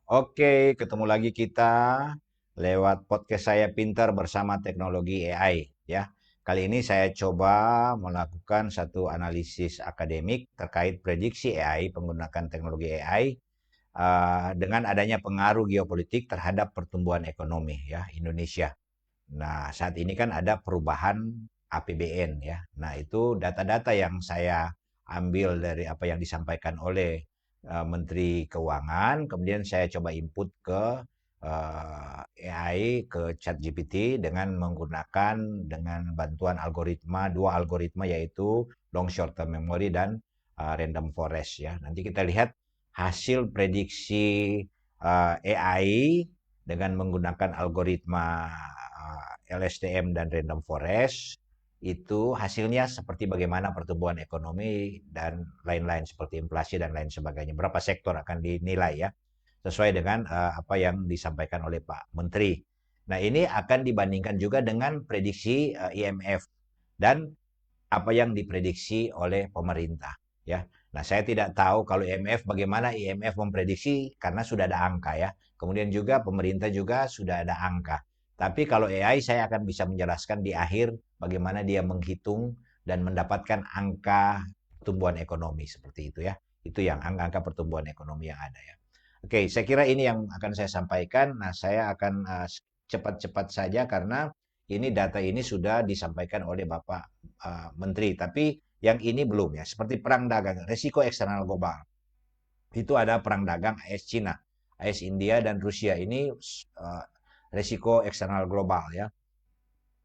Oke, ketemu lagi kita lewat podcast saya Pintar bersama teknologi AI ya. Kali ini saya coba melakukan satu analisis akademik terkait prediksi AI menggunakan teknologi AI dengan adanya pengaruh geopolitik terhadap pertumbuhan ekonomi ya Indonesia. Nah, saat ini kan ada perubahan APBN ya. Nah, itu data-data yang saya ambil dari apa yang disampaikan oleh Menteri Keuangan, kemudian saya coba input ke AI, ke ChatGPT dengan menggunakan dengan bantuan algoritma, dua algoritma yaitu long short term memory dan random forest ya. Nanti kita lihat hasil prediksi AI dengan menggunakan algoritma LSTM dan random forest itu hasilnya seperti bagaimana pertumbuhan ekonomi dan lain-lain seperti inflasi dan lain sebagainya. Berapa sektor akan dinilai ya sesuai dengan apa yang disampaikan oleh Pak Menteri. Nah, ini akan dibandingkan juga dengan prediksi IMF dan apa yang diprediksi oleh pemerintah ya. Nah, saya tidak tahu kalau IMF bagaimana IMF memprediksi karena sudah ada angka ya. Kemudian juga pemerintah juga sudah ada angka. Tapi kalau AI saya akan bisa menjelaskan di akhir bagaimana dia menghitung dan mendapatkan angka pertumbuhan ekonomi seperti itu ya. Itu yang angka-angka pertumbuhan ekonomi yang ada ya. Oke, saya kira ini yang akan saya sampaikan. Nah, saya akan cepat-cepat saja karena ini data ini sudah disampaikan oleh Bapak Menteri, tapi yang ini belum ya. Seperti perang dagang, resiko eksternal global. Itu ada perang dagang AS Cina, AS India dan Rusia ini resiko eksternal global ya,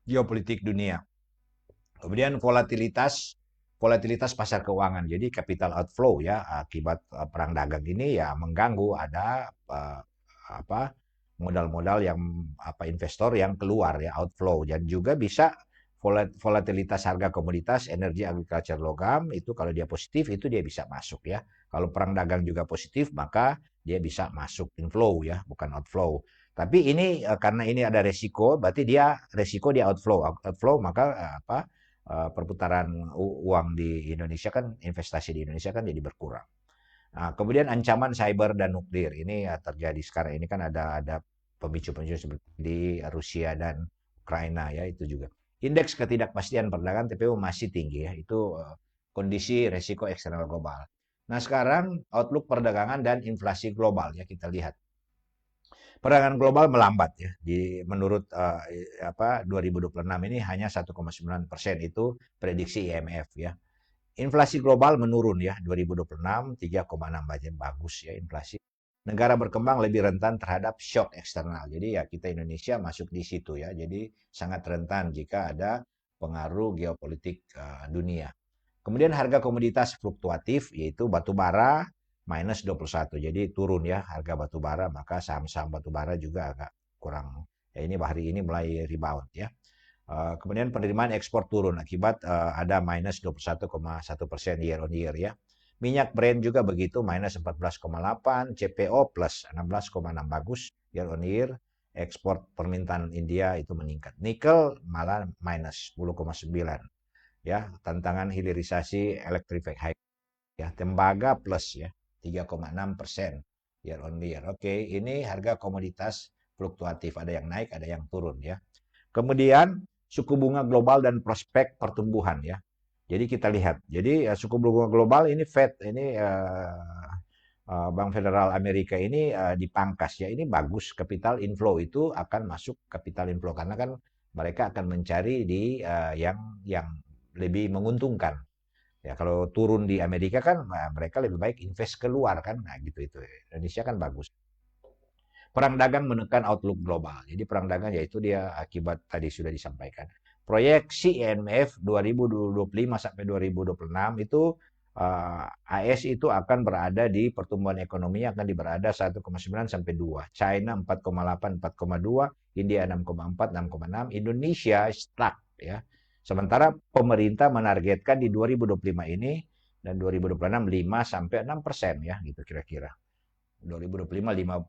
geopolitik dunia. Kemudian volatilitas pasar keuangan. Jadi capital outflow ya akibat perang dagang ini ya mengganggu ada apa modal-modal yang apa investor yang keluar ya outflow dan juga bisa volatilitas harga komoditas energi agriculture logam itu kalau dia positif itu dia bisa masuk ya. Kalau perang dagang juga positif maka dia bisa masuk inflow ya bukan outflow. Tapi ini karena ini ada resiko berarti dia resiko dia outflow maka apa perputaran uang di Indonesia kan investasi di Indonesia kan jadi berkurang. Nah, kemudian ancaman cyber dan nuklir ini ya, terjadi sekarang ini kan ada pemicu-pemicu seperti di Rusia dan Ukraina ya itu juga. Indeks ketidakpastian perdagangan TPU masih tinggi ya itu kondisi resiko eksternal global. Nah sekarang outlook perdagangan dan inflasi global ya kita lihat. Perdagangan global melambat ya. Menurut 2026 ini hanya 1,9% itu prediksi IMF ya. Inflasi global menurun ya 2026 3,6 aja bagus ya inflasi. Negara berkembang lebih rentan terhadap shock eksternal. Jadi ya kita Indonesia masuk di situ ya. Jadi sangat rentan jika ada pengaruh geopolitik dunia. Kemudian harga komoditas fluktuatif yaitu batu bara minus 21. Jadi turun ya harga batu bara maka saham-saham batu bara juga agak kurang. Ya ini hari ini mulai rebound ya. Kemudian penerimaan ekspor turun akibat ada minus 21,1% year on year ya. Minyak Brent juga begitu minus 14,8, CPO plus 16,6 bagus year on year. Ekspor permintaan India itu meningkat. Nikel malah minus 10,9 ya. Tantangan hilirisasi electrified ya. Tembaga plus ya 3,6% year on year. Oke, ini harga komoditas fluktuatif ada yang naik ada yang turun ya. Kemudian suku bunga global dan prospek pertumbuhan ya. Jadi kita lihat. Jadi suku bunga global ini Fed ini Bank Federal Amerika ini dipangkas ya. Ini bagus capital inflow itu akan masuk capital inflow karena kan mereka akan mencari di yang lebih menguntungkan. Ya kalau turun di Amerika kan mereka lebih baik invest keluar kan. Nah gitu itu. Indonesia kan bagus. Perang dagang menekan outlook global. Jadi perang dagang yaitu dia akibat tadi sudah disampaikan. Proyeksi IMF 2025 sampai 2026 itu AS itu akan berada di pertumbuhan ekonominya akan berada 1,9 sampai 2. China 4,8 4,2, India 6,4 6,6, Indonesia stuck ya. Sementara pemerintah menargetkan di 2025 ini dan 2026 5 sampai 6% ya gitu kira-kira. 2025 5,2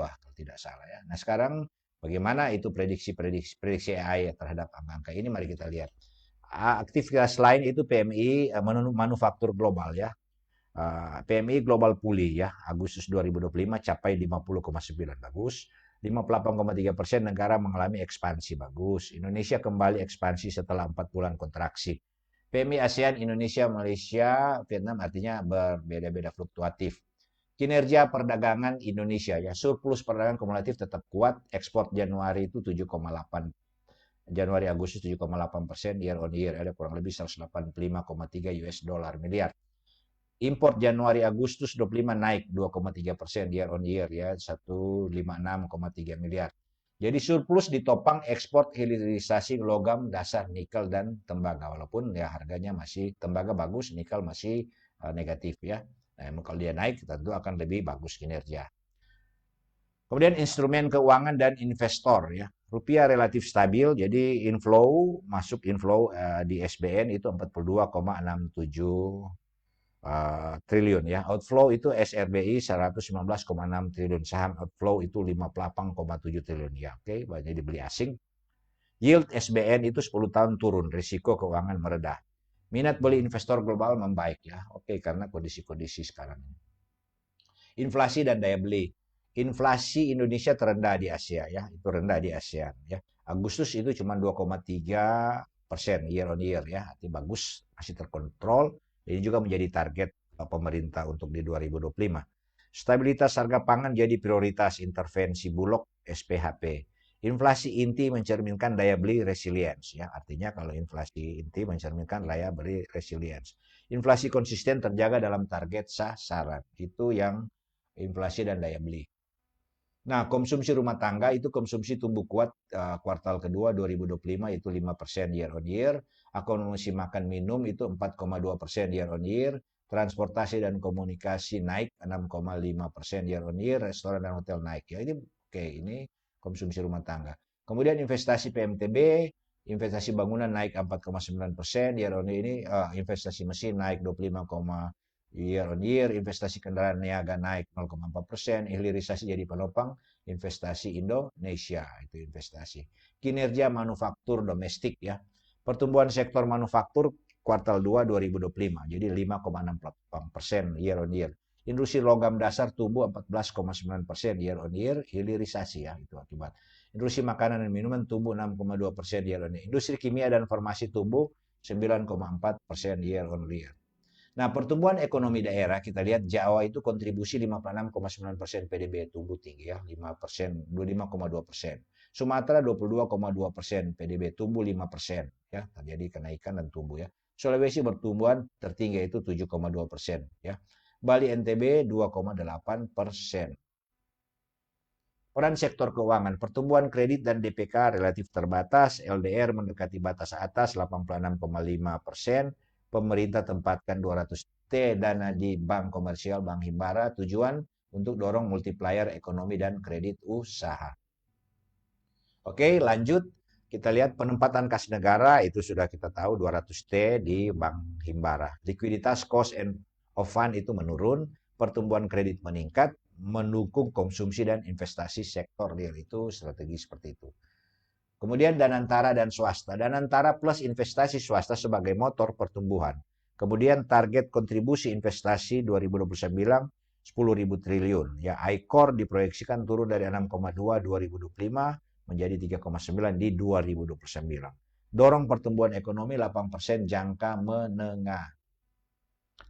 kalau tidak salah ya. Nah sekarang bagaimana itu prediksi AI terhadap angka-angka ini mari kita lihat. Aktivitas lain itu PMI manufaktur global ya. PMI global pulih ya, Agustus 2025 capai 50,9, bagus. 58,3% negara mengalami ekspansi, bagus. Indonesia kembali ekspansi setelah 4 bulan kontraksi. PMI ASEAN, Indonesia, Malaysia, Vietnam artinya berbeda-beda fluktuatif. Kinerja perdagangan Indonesia ya, surplus perdagangan kumulatif tetap kuat, ekspor Januari itu 7,8, Januari Agustus 7,8% year on year, ada kurang lebih 185,3 US dollar miliar. Import Januari Agustus 25 naik 2,3% year on year ya, 156,3 miliar. Jadi surplus ditopang ekspor hilirisasi logam dasar nikel dan tembaga, walaupun ya harganya masih tembaga bagus, nikel masih negatif ya. Nah, kalau dia naik tentu akan lebih bagus kinerja. Kemudian instrumen keuangan dan investor ya. Rupiah relatif stabil, jadi masuk inflow di SBN itu 42,67 triliun ya. Outflow itu SRBI 119,6 triliun. Saham outflow itu 58,7 triliun ya. Oke, banyak dibeli asing. Yield SBN itu 10 tahun turun, risiko keuangan meredah. Minat beli investor global membaik ya. Oke, karena kondisi-kondisi sekarang. Inflasi dan daya beli. Inflasi Indonesia terendah di Asia ya, itu rendah di ASEAN ya. Agustus itu cuma 2,3% year on year ya, artinya bagus, masih terkontrol. Ini juga menjadi target pemerintah untuk di 2025. Stabilitas harga pangan jadi prioritas, intervensi Bulog SPHP. Inflasi inti mencerminkan daya beli resilience ya, artinya kalau inflasi inti mencerminkan daya beli resilience. Inflasi konsisten terjaga dalam target sasaran. Itu yang inflasi dan daya beli. Nah, konsumsi rumah tangga itu konsumsi tumbuh kuat kuartal kedua 2025 itu 5% year on year. Konsumsi makan minum itu 4,2% year on year. Transportasi dan komunikasi naik 6,5% year on year. Restoran dan hotel naik. Ya, ini oke, ini konsumsi rumah tangga. Kemudian investasi PMTB, investasi bangunan naik 4,9% year on year ini, investasi mesin naik 25, year on year, investasi kendaraan niaga naik 0,4%, hilirisasi jadi penopang, investasi Indonesia itu investasi. Kinerja manufaktur domestik ya. Pertumbuhan sektor manufaktur kuartal 2 2025 jadi 5,6% year on year. Industri logam dasar tumbuh 14,9% year on year, hilirisasi ya itu akibat. Industri makanan dan minuman tumbuh 6,2% year on year. Industri kimia dan farmasi tumbuh 9,4% year on year. Nah, pertumbuhan ekonomi daerah kita lihat Jawa itu kontribusi 56,9% PDB tumbuh tinggi ya, 5%, 25,2%. Sumatera 22,2% PDB tumbuh 5% ya, terjadi kenaikan dan tumbuh ya. Sulawesi pertumbuhan tertinggi itu 7,2% ya. Bali NTB 2,8%. Peran sektor keuangan, pertumbuhan kredit dan DPK relatif terbatas, LDR mendekati batas atas 86,5%, pemerintah tempatkan 200T dana di bank komersial, bank himbara, tujuan untuk dorong multiplier ekonomi dan kredit usaha. Oke, lanjut. Kita lihat penempatan kas negara, itu sudah kita tahu 200T di bank himbara. Likuiditas cost of fund itu menurun, pertumbuhan kredit meningkat, mendukung konsumsi dan investasi sektor real, itu strategi seperti itu. Kemudian Danantara dan swasta. Danantara plus investasi swasta sebagai motor pertumbuhan. Kemudian target kontribusi investasi 2029 10.000 triliun. Ya, I-Core diproyeksikan turun dari 6,2 2025 menjadi 3,9 di 2029. Dorong pertumbuhan ekonomi 8% jangka menengah.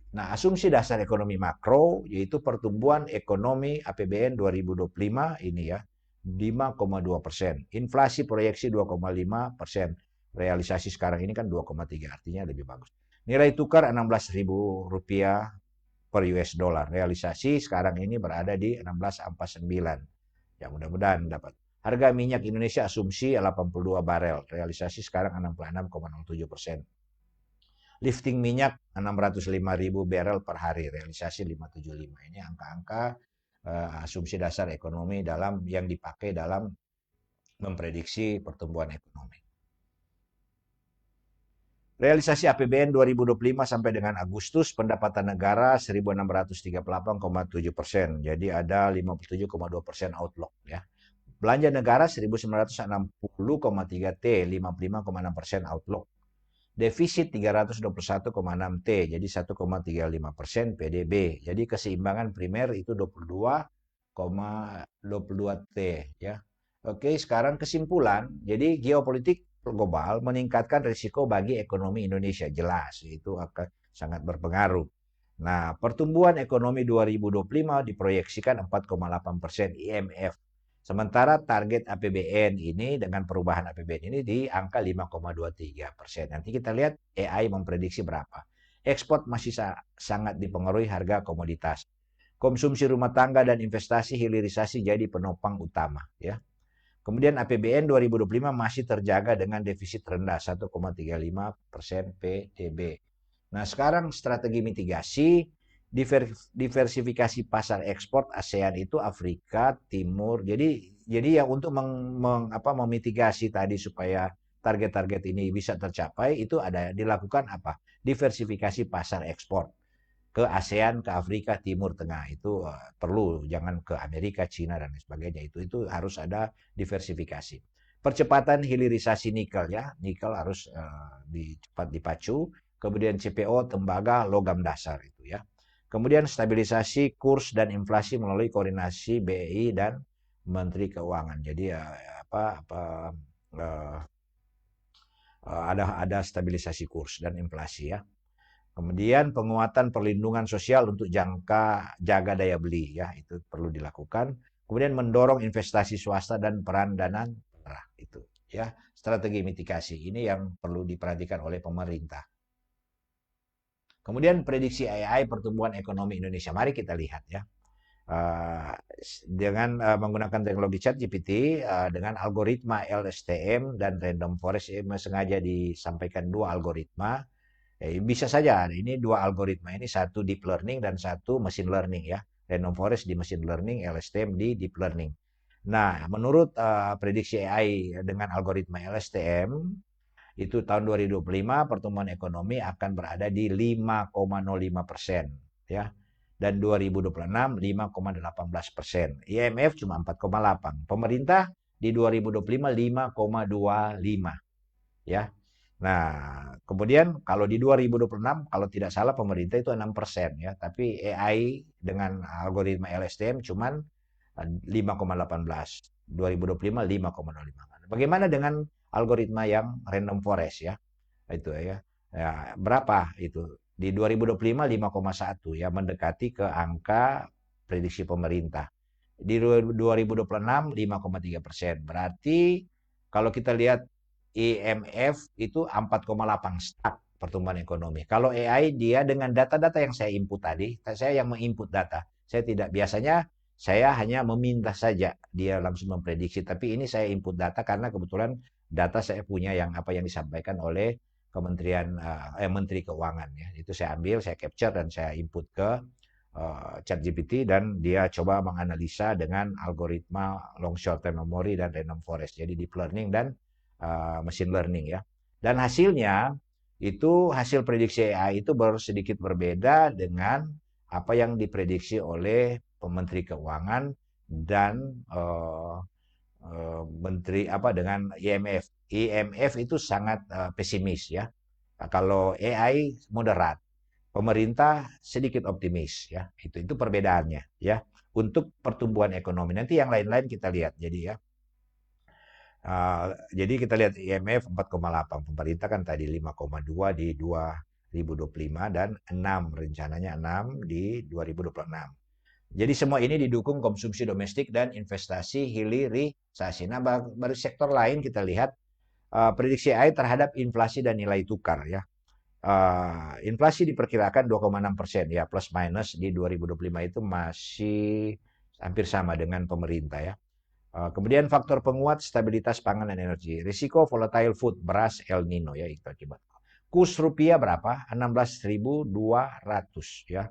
Nah, asumsi dasar ekonomi makro yaitu pertumbuhan ekonomi APBN 2025 ini ya 5,2%. Inflasi proyeksi 2,5%. Realisasi sekarang ini kan 2,3, artinya lebih bagus. Nilai tukar Rp16.000 per US dollar. Realisasi sekarang ini berada di 16,9. Ya, mudah-mudahan dapat. Harga minyak Indonesia asumsi 82 barel. Realisasi sekarang 66,07%. Lifting minyak 605.000 barrel per hari, realisasi 575. Ini angka-angka asumsi dasar ekonomi yang dipakai dalam memprediksi pertumbuhan ekonomi. Realisasi APBN 2025 sampai dengan Agustus pendapatan negara 1.638,7%. Jadi ada 57,2% outlook ya. Belanja negara 1.960,3 T, 55,6% outlook. defisit 321,6 T, jadi 1,35% PDB. Jadi keseimbangan primer itu 22,22 T ya. Oke, sekarang kesimpulan. Jadi geopolitik global meningkatkan risiko bagi ekonomi Indonesia, jelas itu akan sangat berpengaruh. Nah, pertumbuhan ekonomi 2025 diproyeksikan 4,8% IMF. Sementara target APBN ini dengan perubahan APBN ini di angka 5,23%. Nanti kita lihat AI memprediksi berapa. Ekspor masih sangat dipengaruhi harga komoditas. Konsumsi rumah tangga dan investasi hilirisasi jadi penopang utama ya. Kemudian APBN 2025 masih terjaga dengan defisit rendah 1,35% PDB. Nah, sekarang strategi mitigasi diversifikasi pasar ekspor ASEAN itu Afrika Timur. Jadi ya untuk memitigasi tadi supaya target-target ini bisa tercapai itu ada dilakukan apa? Diversifikasi pasar ekspor ke ASEAN, ke Afrika Timur Tengah itu perlu, jangan ke Amerika, Cina dan lain sebagainya. Itu harus ada diversifikasi. Percepatan hilirisasi nikel ya, nikel harus cepat dipacu. Kemudian CPO, tembaga, logam dasar itu ya. Kemudian stabilisasi kurs dan inflasi melalui koordinasi BI dan Menteri Keuangan. Jadi ada stabilisasi kurs dan inflasi ya. Kemudian penguatan perlindungan sosial untuk jaga daya beli ya, itu perlu dilakukan. Kemudian mendorong investasi swasta dan peran dana itu ya. Strategi mitigasi ini yang perlu diperhatikan oleh pemerintah. Kemudian prediksi AI pertumbuhan ekonomi Indonesia. Mari kita lihat ya. Dengan menggunakan teknologi ChatGPT dengan algoritma LSTM dan Random Forest, sengaja disampaikan dua algoritma. Bisa saja ini dua algoritma ini, satu deep learning dan satu machine learning ya. Random forest di machine learning, LSTM di deep learning. Nah, menurut prediksi AI dengan algoritma LSTM itu tahun 2025 pertumbuhan ekonomi akan berada di 5,05% ya. Dan 2026 5,18%. IMF cuma 4,8. Pemerintah di 2025 5,25 ya. Nah, kemudian kalau di 2026, kalau tidak salah pemerintah itu 6% ya, tapi AI dengan algoritma LSTM cuman 5,18. 2025 5,05. Bagaimana dengan algoritma yang random forest ya? Itu ya. Ya, berapa itu? Di 2025 5,1 ya, mendekati ke angka prediksi pemerintah. Di 2026 5,3%. Berarti kalau kita lihat IMF itu 4,8 stuck pertumbuhan ekonomi. Kalau AI dia dengan data-data yang saya input tadi, saya yang menginput data. Saya hanya meminta saja dia langsung memprediksi, tapi ini saya input data karena kebetulan data saya punya yang apa yang disampaikan oleh Menteri Keuangan ya. Itu saya ambil, saya capture dan saya input ke ChatGPT dan dia coba menganalisa dengan algoritma long short term memory dan random forest. Jadi deep learning dan machine learning ya. Dan hasilnya itu hasil prediksi AI itu baru sedikit berbeda dengan apa yang diprediksi oleh Menteri Keuangan dan menteri dengan IMF. IMF itu sangat pesimis ya. Kalau AI moderat, pemerintah sedikit optimis ya. Itu perbedaannya ya. Untuk pertumbuhan ekonomi. Nanti yang lain-lain kita lihat. Jadi kita lihat IMF 4,8, pemerintah kan tadi 5,2 di 2025 dan 6 rencananya 6 di 2026. Jadi semua ini didukung konsumsi domestik dan investasi hilirisasi. Nah, baru sektor lain kita lihat prediksi AI terhadap inflasi dan nilai tukar ya. Inflasi diperkirakan 2,6% ya, plus minus di 2025 itu masih hampir sama dengan pemerintah ya. Kemudian faktor penguat stabilitas pangan dan energi. Risiko volatile food, beras El Nino ya itu akibat. Kurs rupiah berapa? 16.200 ya.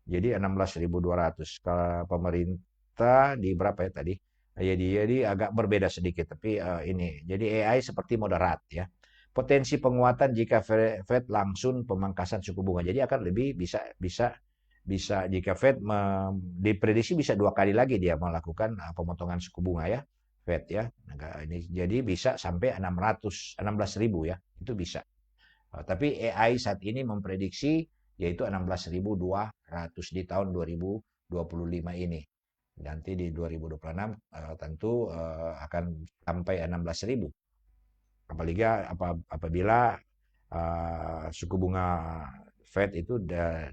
Jadi 16.200. Kalau pemerintah di berapa ya tadi? Jadi agak berbeda sedikit tapi ini. Jadi AI seperti moderat ya. Potensi penguatan jika Fed langsung pemangkasan suku bunga. Jadi akan lebih bisa jika Fed diprediksi bisa 2 kali lagi dia melakukan pemotongan suku bunga ya, Fed ya. Nah, ini jadi bisa sampai 16.000 ya, itu bisa. Tapi AI saat ini memprediksi yaitu 16.200 di tahun 2025 ini. Nanti di 2026 tentu akan sampai 16.000. Apabila suku bunga Fed itu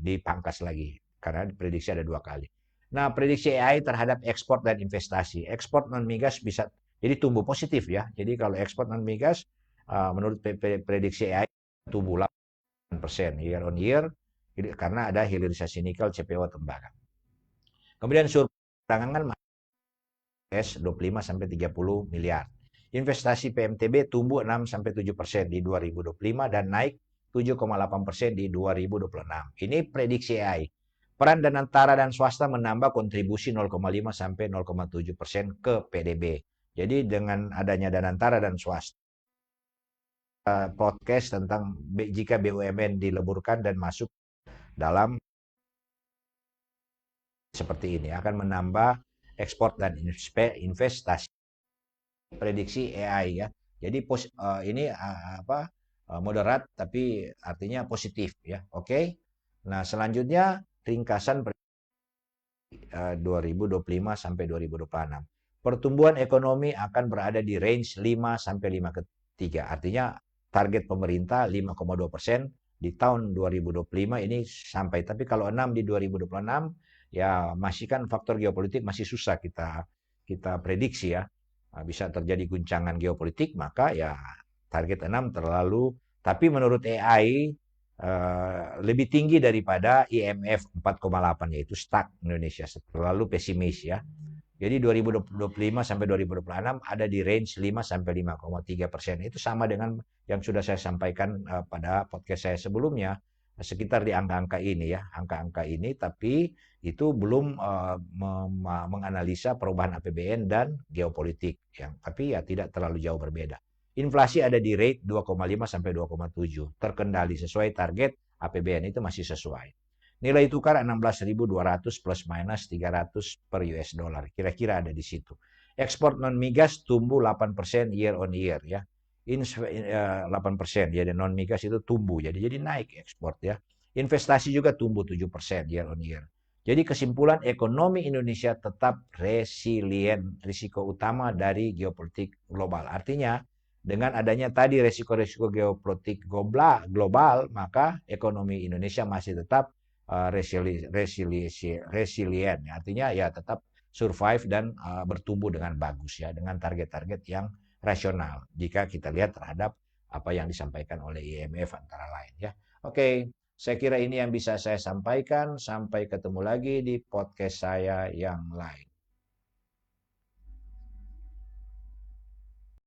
dipangkas lagi karena prediksi ada 2 kali. Nah, prediksi AI terhadap ekspor dan investasi. Ekspor non migas bisa jadi tumbuh positif ya. Jadi kalau ekspor non migas menurut prediksi AI tumbuh 8% year on year karena ada hilirisasi nikel, CPO, tembaga. Kemudian surplus perdagangan 25 sampai 30 miliar. Investasi PMTB tumbuh 6 sampai 7% di 2025 dan naik 7,8% di 2026. Ini prediksi AI. Peran dan antara dan swasta menambah kontribusi 0,5 sampai 0,7% ke PDB. Jadi dengan adanya Danantara dan swasta, podcast tentang jika BUMN dileburkan dan masuk dalam seperti ini akan menambah ekspor dan investasi. Prediksi AI ya. Jadi ini moderat tapi artinya positif ya. Oke. Nah, selanjutnya ringkasan 2025 sampai 2026. Pertumbuhan ekonomi akan berada di range 5 sampai 5,3. Artinya target pemerintah 5,2% di tahun 2025 ini sampai. Tapi kalau 6 di 2026 ya masih kan faktor geopolitik masih susah kita prediksi ya. Bisa terjadi guncangan geopolitik, maka ya target 6 terlalu. Tapi menurut AI lebih tinggi daripada IMF 4,8, yaitu stuck Indonesia, terlalu pesimis ya. Jadi 2025 sampai 2026 ada di range 5 sampai 5,3%. Itu sama dengan yang sudah saya sampaikan pada podcast saya sebelumnya, sekitar di angka-angka ini ya, angka-angka ini, tapi itu belum menganalisa perubahan APBN dan geopolitik tapi ya tidak terlalu jauh berbeda. Inflasi ada di rate 2,5 sampai 2,7, terkendali sesuai target APBN itu masih sesuai. Nilai tukar 16.200 plus minus 300 per US dollar. Kira-kira ada di situ. Ekspor non migas tumbuh 8% year on year ya. 8% ya, dan non migas itu tumbuh. Jadi naik ekspor ya. Investasi juga tumbuh 7% year on year. Jadi kesimpulan ekonomi Indonesia tetap resilient, risiko utama dari geopolitik global. Artinya dengan adanya tadi risiko-risiko geopolitik global, maka ekonomi Indonesia masih tetap resilient. Artinya ya tetap survive dan bertumbuh dengan bagus ya, dengan target-target yang rasional jika kita lihat terhadap apa yang disampaikan oleh IMF antara lain ya. Oke, saya kira ini yang bisa saya sampaikan. Sampai ketemu lagi di podcast saya yang lain.